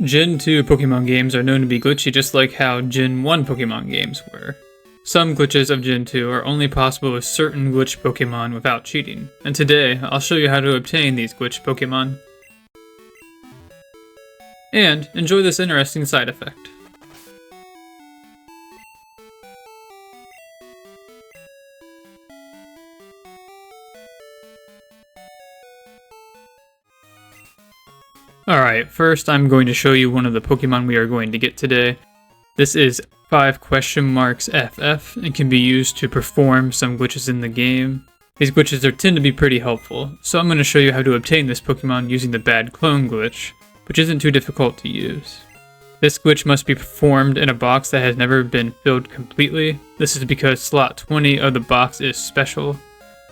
Gen 2 Pokemon games are known to be glitchy just like how Gen 1 Pokemon games were. Some glitches of Gen 2 are only possible with certain glitch Pokemon without cheating, and today I'll show you how to obtain these glitch Pokemon. And enjoy this interesting side effect. Alright, first I'm going to show you one of the Pokemon we are going to get today. This is 5 FF and can be used to perform some glitches in the game. These glitches tend to be pretty helpful, so I'm going to show you how to obtain this Pokemon using the bad clone glitch, which isn't too difficult to use. This glitch must be performed in a box that has never been filled completely. This is because slot 20 of the box is special.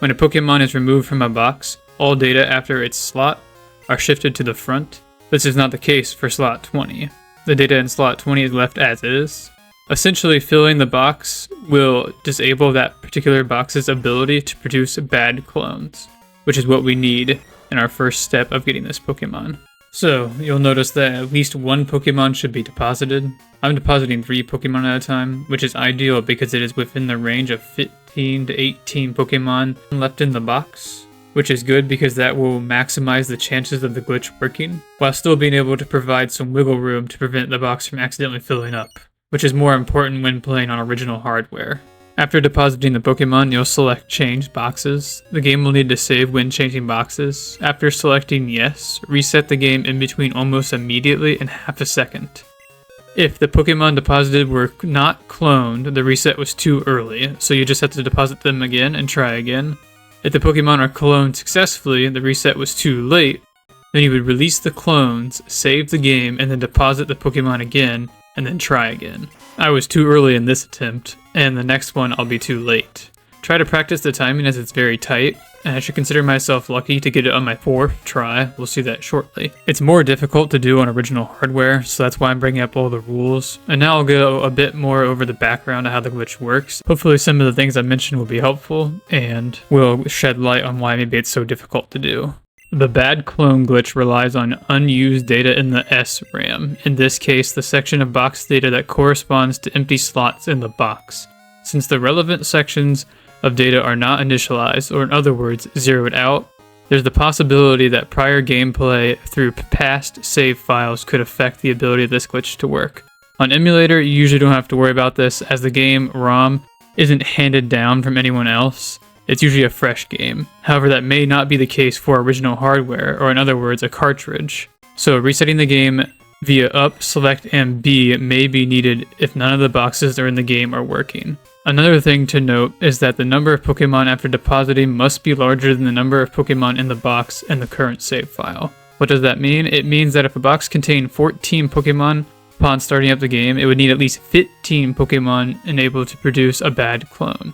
When a Pokemon is removed from a box, all data after its slot are shifted to the front. This is not the case for slot 20. The data in slot 20 is left as is. Essentially, filling the box will disable that particular box's ability to produce bad clones, which is what we need in our first step of getting this Pokemon. So, you'll notice that at least one Pokemon should be deposited. I'm depositing 3 Pokemon at a time, which is ideal because it is within the range of 15 to 18 Pokemon left in the box, which is good because that will maximize the chances of the glitch working, while still being able to provide some wiggle room to prevent the box from accidentally filling up, which is more important when playing on original hardware. After depositing the Pokemon, you'll select Change Boxes. The game will need to save when changing boxes. After selecting Yes, reset the game in between almost immediately in half a second. If the Pokemon deposited were not cloned, the reset was too early, so you just have to deposit them again and try again. If the Pokemon are cloned successfully, the reset was too late, then you would release the clones, save the game, and then deposit the Pokemon again, and then try again. I was too early in this attempt, and the next one I'll be too late. Try to practice the timing as it's very tight, and I should consider myself lucky to get it on my 4th try. We'll see that shortly. It's more difficult to do on original hardware, so that's why I'm bringing up all the rules. And now I'll go a bit more over the background of how the glitch works. Hopefully some of the things I mentioned will be helpful, and will shed light on why maybe it's so difficult to do. The bad clone glitch relies on unused data in the SRAM, in this case the section of box data that corresponds to empty slots in the box. Since the relevant sections of data are not initialized, or in other words, zeroed out, there's the possibility that prior gameplay through past save files could affect the ability of this glitch to work. On emulator, you usually don't have to worry about this, as the game ROM isn't handed down from anyone else. It's usually a fresh game. However, that may not be the case for original hardware, or in other words, a cartridge. So resetting the game via up, select, and B may be needed if none of the boxes that are in the game are working. Another thing to note is that the number of Pokemon after depositing must be larger than the number of Pokemon in the box and the current save file. What does that mean? It means that if a box contained 14 Pokemon upon starting up the game, it would need at least 15 Pokemon enabled to produce a bad clone.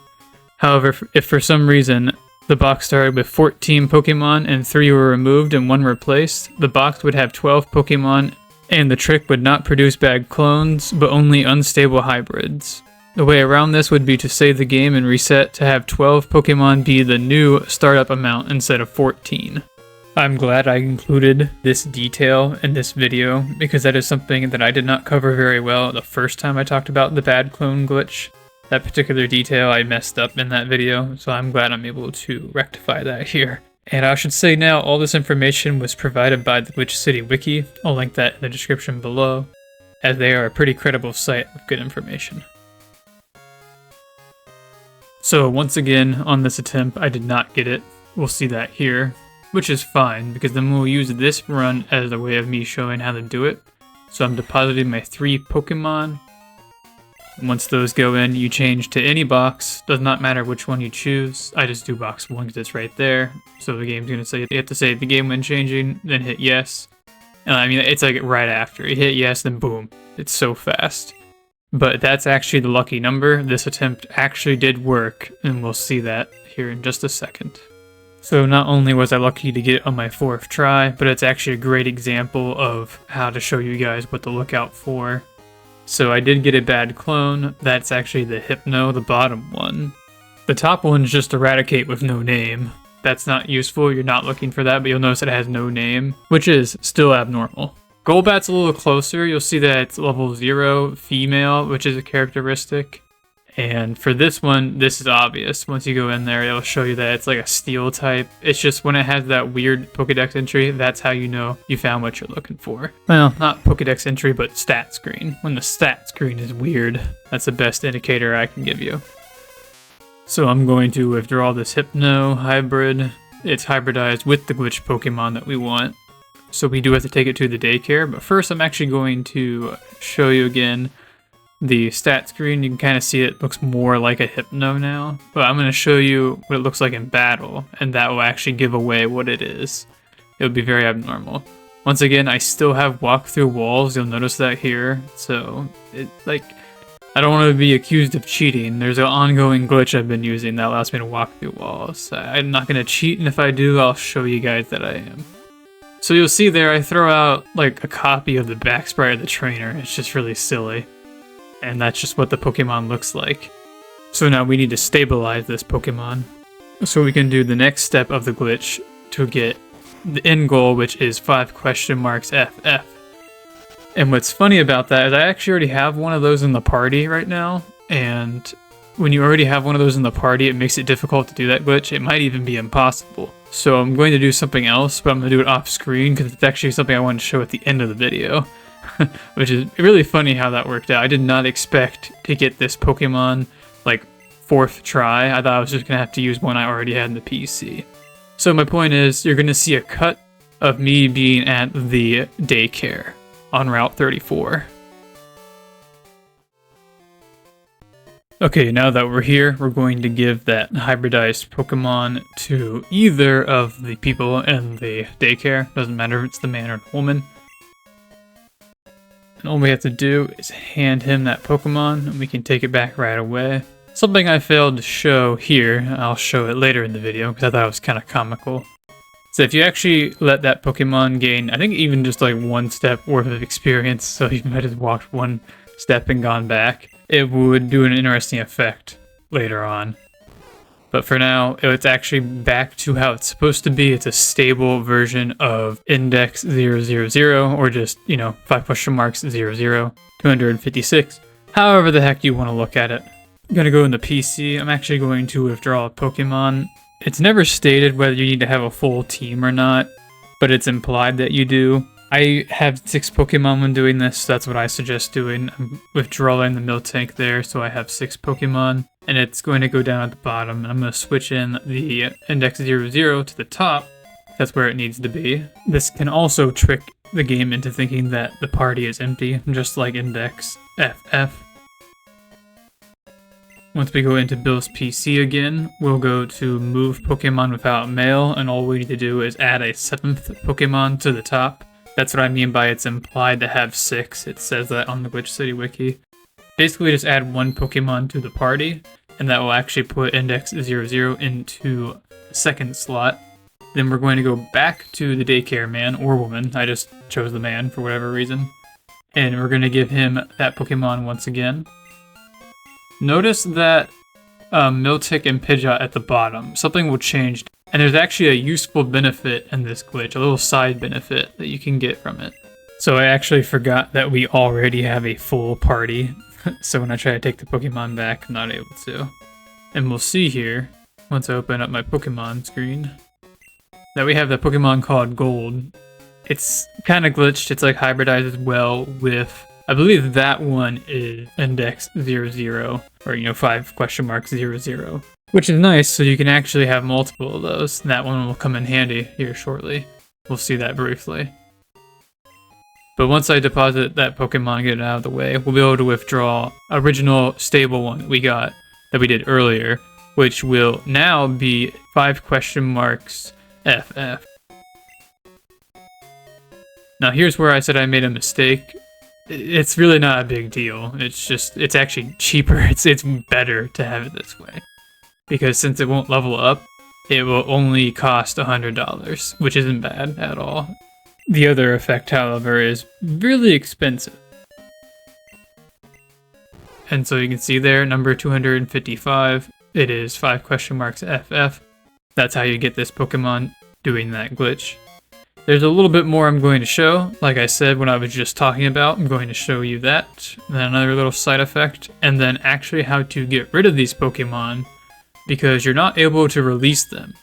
However, if for some reason the box started with 14 Pokemon and 3 were removed and 1 replaced, the box would have 12 Pokemon and the trick would not produce bad clones, but only unstable hybrids. The way around this would be to save the game and reset to have 12 Pokemon be the new startup amount instead of 14. I'm glad I included this detail in this video because that is something that I did not cover very well the first time I talked about the bad clone glitch. That particular detail I messed up in that video, so I'm glad I'm able to rectify that here. And I should say now, all this information was provided by the Glitch City Wiki. I'll link that in the description below, as they are a pretty credible site with good information. So once again, on this attempt, I did not get it. We'll see that here, which is fine, because then we'll use this run as a way of me showing how to do it. So I'm depositing my 3 Pokemon. Once those go in, you change to any box. Does not matter which one you choose. I just do box 1 because it's right there. So the game's going to say you have to save the game when changing, then hit yes. And I mean, it's like right after. You hit yes, then boom. It's so fast. But that's actually the lucky number. This attempt actually did work, and we'll see that here in just a second. So not only was I lucky to get it on my 4th try, but it's actually a great example of how to show you guys what to look out for. So I did get a bad clone. That's actually the Hypno, the bottom one. The top one's just Eradicate with no name. that's not useful. You're not looking for that, but you'll notice it has no name, which is still abnormal. Golbat's a little closer. You'll see that it's level 0 female, which is a characteristic. And for this one, this is obvious. Once you go in there, it'll show you that it's like a steel type. It's just when it has that weird Pokedex entry, that's how you know you found what you're looking for. Well, not Pokedex entry, but stat screen. When the stat screen is weird, that's the best indicator I can give you. So I'm going to withdraw this Hypno hybrid. It's hybridized with the glitch Pokemon that we want. So we do have to take it to the daycare, but first I'm actually going to show you again the stat screen. You can kind of see it looks more like a Hypno now, but I'm going to show you what it looks like in battle, and that will actually give away what it is. It would be very abnormal. Once again, I still have walk through walls. You'll notice that here. So, I don't want to be accused of cheating. There's an ongoing glitch I've been using that allows me to walk through walls. I'm not going to cheat, and if I do, I'll show you guys that I am. So you'll see there, I throw out like a copy of the back sprite of the trainer. It's just really silly. And that's just what the Pokemon looks like. So now we need to stabilize this Pokemon, so we can do the next step of the glitch to get the end goal, which is 5 question marks FF. And what's funny about that is I actually already have one of those in the party right now, and when you already have one of those in the party, it makes it difficult to do that glitch. It might even be impossible. So I'm going to do something else, but I'm going to do it off screen because it's actually something I want to show at the end of the video. Which is really funny how that worked out. I did not expect to get this Pokemon like 4th try. I thought I was just going to have to use one I already had in the PC. So my point is, you're going to see a cut of me being at the daycare on Route 34. Okay, now that we're here, we're going to give that hybridized Pokemon to either of the people in the daycare. Doesn't matter if it's the man or the woman. And all we have to do is hand him that Pokemon, and we can take it back right away. Something I failed to show here, I'll show it later in the video, because I thought it was kind of comical. So if you actually let that Pokemon gain, I think even just like 1 step worth of experience, so you might have walked 1 step and gone back, it would do an interesting effect later on. But for now, it's actually back to how it's supposed to be. It's a stable version of index 000, or just, 5 question marks 00, 256. However the heck you want to look at it. I'm going to go in the PC. I'm actually going to withdraw a Pokemon. It's never stated whether you need to have a full team or not, but it's implied that you do. I have 6 Pokemon when doing this, so that's what I suggest doing. I'm withdrawing the Miltank there, so I have 6 Pokemon. And it's going to go down at the bottom, and I'm going to switch in the index 00 to the top. That's where it needs to be. This can also trick the game into thinking that the party is empty, just like index FF. Once we go into Bill's PC again, we'll go to move Pokemon without mail, and all we need to do is add a 7th Pokemon to the top. That's what I mean by it's implied to have 6. It says that on the Glitch City wiki. Basically just add 1 Pokemon to the party, and that will actually put index 00 into the 2nd slot. Then we're going to go back to the daycare man or woman. I just chose the man for whatever reason. And we're going to give him that Pokemon once again. Notice that Miltank and Pidgeot at the bottom. Something will change. And there's actually a useful benefit in this glitch, a little side benefit that you can get from it. So I actually forgot that we already have a full party. So when I try to take the Pokemon back, I'm not able to. And we'll see here, once I open up my Pokemon screen, that we have the Pokemon called Gold. It's kind of glitched. It's like hybridized as well with, I believe that one is index 00, or 5 question marks 00. Which is nice, so you can actually have multiple of those. That one will come in handy here shortly. We'll see that briefly. But once I deposit that Pokemon, get it out of the way, we'll be able to withdraw original stable one we got that we did earlier, which will now be 5 question marks FF. Now here's where I said I made a mistake. It's really not a big deal. It's actually cheaper. It's better to have it this way. Because since it won't level up, it will only cost $100, which isn't bad at all. The other effect, however, is really expensive. And so you can see there, number 255, it is 5 question marks FF. That's how you get this Pokemon doing that glitch. There's a little bit more I'm going to show. Like I said when I was just talking about, I'm going to show you that. And then another little side effect. And then actually how to get rid of these Pokemon, because you're not able to release them.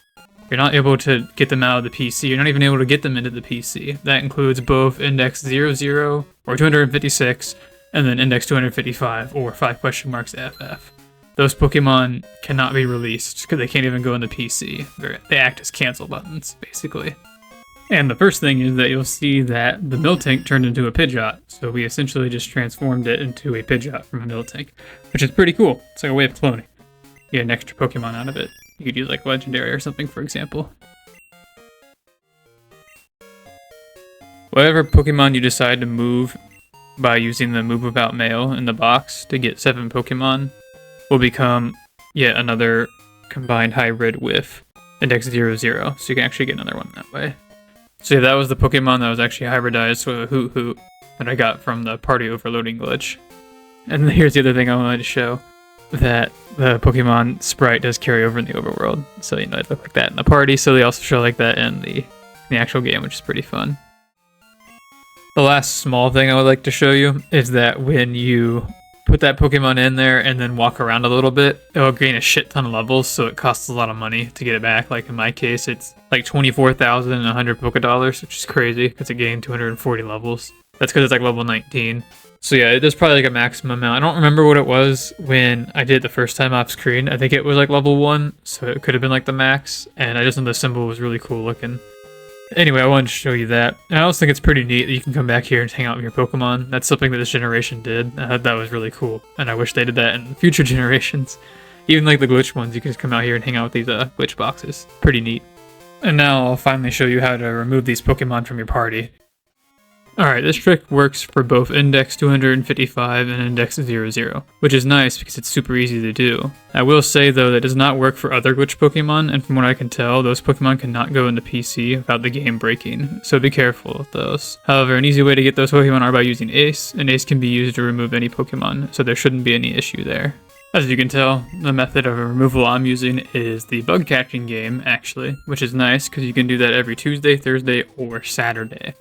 You're not able to get them out of the PC. You're not even able to get them into the PC. That includes both Index 00 or 256 and then Index 255 or 5?FF. Those Pokemon cannot be released because they can't even go in the PC. They act as cancel buttons, basically. And the first thing is that you'll see that the Miltank turned into a Pidgeot. So we essentially just transformed it into a Pidgeot from a Miltank, which is pretty cool. It's like a way of cloning. You get an extra Pokemon out of it. You could use like Legendary or something, for example. Whatever Pokemon you decide to move by using the Move Without Mail in the box to get 7 Pokemon will become yet another combined hybrid with Index 00. So you can actually get another one that way. So yeah, that was the Pokemon that was actually hybridized with a Hoot Hoot that I got from the party overloading glitch. And here's the other thing I wanted to show, that the Pokemon sprite does carry over in the overworld. So, you know, it looked like that in the party, so they also show like that in the actual game, which is pretty fun. The last small thing I would like to show you is that when you put that Pokemon in there and then walk around a little bit, it'll gain a shit ton of levels, so it costs a lot of money to get it back. Like in my case, it's like 24,100 Pokedollars, which is crazy because it gained 240 levels. That's because it's like level 19. So yeah, there's probably like a maximum amount. I don't remember what it was when I did it the first time off screen. I think it was like level 1, so it could have been like the max, and I just know the symbol was really cool looking. Anyway, I wanted to show you that. And I also think it's pretty neat that you can come back here and hang out with your Pokemon. That's something that this generation did. I thought that was really cool, and I wish they did that in future generations. Even like the glitch ones, you can just come out here and hang out with these glitch boxes. Pretty neat. And now I'll finally show you how to remove these Pokemon from your party. Alright, this trick works for both Index 255 and Index 00, which is nice because it's super easy to do. I will say though that it does not work for other glitch Pokemon, and from what I can tell, those Pokemon cannot go into PC without the game breaking, so be careful with those. However, an easy way to get those Pokemon are by using Ace, and Ace can be used to remove any Pokemon, so there shouldn't be any issue there. As you can tell, the method of removal I'm using is the bug catching game, actually, which is nice because you can do that every Tuesday, Thursday, or Saturday.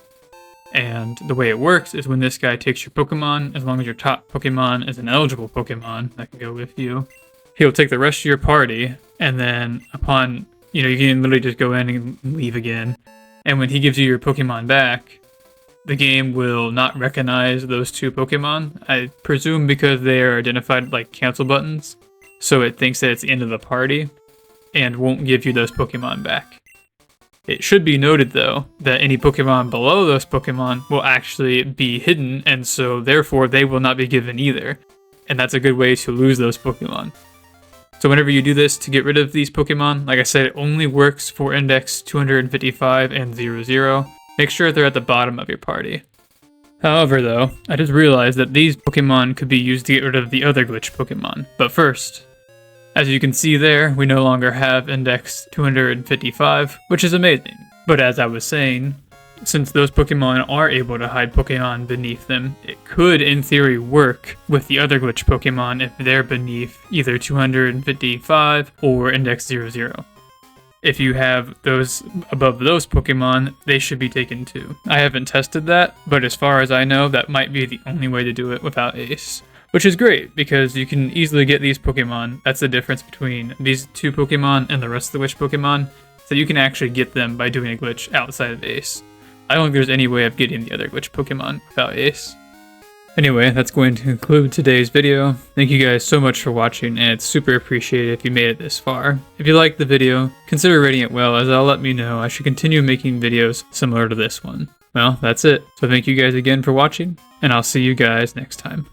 And the way it works is when this guy takes your Pokemon, as long as your top Pokemon is an eligible Pokemon that can go with you, he'll take the rest of your party, and then upon, you can literally just go in and leave again. And when he gives you your Pokemon back, the game will not recognize those 2 Pokemon. I presume because they are identified like cancel buttons, so it thinks that it's the end of the party, and won't give you those Pokemon back. It should be noted, though, that any Pokemon below those Pokemon will actually be hidden, and so therefore they will not be given either. And that's a good way to lose those Pokemon. So whenever you do this to get rid of these Pokemon, like I said, it only works for Index 255 and 00. Make sure they're at the bottom of your party. However, though, I just realized that these Pokemon could be used to get rid of the other glitch Pokemon. But first, as you can see there, we no longer have Index 255, which is amazing. But as I was saying, since those Pokemon are able to hide Pokemon beneath them, it could, in theory, work with the other glitch Pokemon if they're beneath either 255 or Index 00. If you have those above those Pokemon, they should be taken too. I haven't tested that, but as far as I know, that might be the only way to do it without Ace. Which is great, because you can easily get these Pokemon. That's the difference between these 2 Pokemon and the rest of the glitch Pokemon, so you can actually get them by doing a glitch outside of Ace. I don't think there's any way of getting the other glitch Pokemon without Ace. Anyway, that's going to conclude today's video. Thank you guys so much for watching, and it's super appreciated if you made it this far. If you liked the video, consider rating it well, as that'll let me know I should continue making videos similar to this one. Well, that's it. So thank you guys again for watching, and I'll see you guys next time.